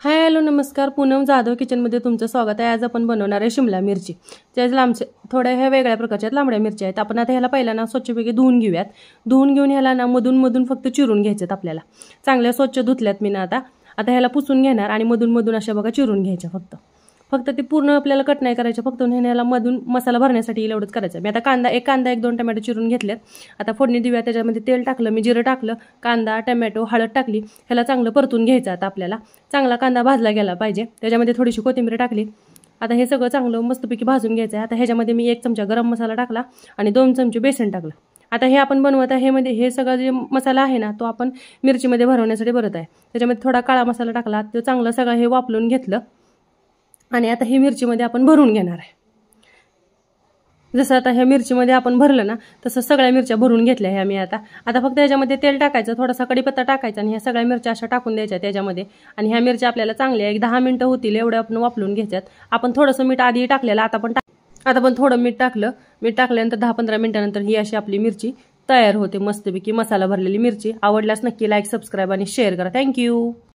Hi hello नमस्कार, पूनम जाधव किचनमध्ये तुमचं स्वागत आहे। आज आपण बनवणार आहे शिमला मिरची। त्याच लांबच्या थोड्या ह्या वेगळ्या प्रकारच्या लांबड्या मिरच्या आहेत। आपण आता ह्याला पहिला ना स्वच्छपैकी धुवून घेऊयात। धुवून घेऊन ह्याला ना मधून फक्त चिरून घ्यायच्यात आपल्याला। चांगल्या स्वच्छ धुतल्यात मी ना आता ह्याला पुसून घेणार आणि मधून अशा बघा चिरून घ्यायच्या। फक्त ते पूर्ण आपल्याला कट नाही करायचं, फक्त ह्याला मधून मसाला भरण्यासाठी एवढंच करायचं। मी आता एक कांदा 2 टोमॅटो चिरून घेतलेत। आता फोडणी देऊया। त्याच्यामध्ये तेल टाकलं, मी जिरं टाकलं, कांदा टोमॅटो हळद टाकली। ह्याला चांगलं परतून घ्यायचं। आता आपल्याला चांगला कांदा भाजला गेला पाहिजे। त्याच्यामध्ये थोडीशी कोथिंबीर टाकली। आता हे सगळं चांगलं मस्तपैकी भाजून घ्यायचं आहे। आता ह्याच्यामध्ये मी 1 चमचा गरम मसाला टाकला आणि 2 चमचे बेसन टाकलं। आता हे आपण बनवत आहे हे सगळं जे मसाला आहे ना तो आपण मिरचीमध्ये भरवण्यासाठी भरत आहे। त्याच्यामध्ये थोडा काळा मसाला टाकला, तो चांगलं सगळं हे वापरून घेतलं आणि आता ही मिरचीमध्ये आपण भरून घेणार आहे। जसं आता ह्या मिरचीमध्ये आपण भरलं ना तसं सगळ्या मिरच्या भरून घेतल्या ह्या मी आता फक्त ह्याच्यामध्ये तेल टाकायचं, थोडासा कढीपत्ता टाकायचा आणि ह्या सगळ्या मिरच्या अशा टाकून द्यायच्या त्याच्यामध्ये। आणि ह्या मिरच्या आपल्याला चांगल्या 10 मिनिटं होतील एवढ्या आपण वापरून घ्यायच्यात। आपण थोडंसं मीठ आधी टाकलेलं, आता पण थोडं मीठ टाकलं। मीठ टाकल्यानंतर 10-15 मिनिटांनंतर ही अशी आपली मिरची तयार होते, मस्तपैकी मसाला भरलेली मिरची। आवडल्यास नक्की लाईक, सबस्क्राईब आणि शेअर करा। थँक्यू।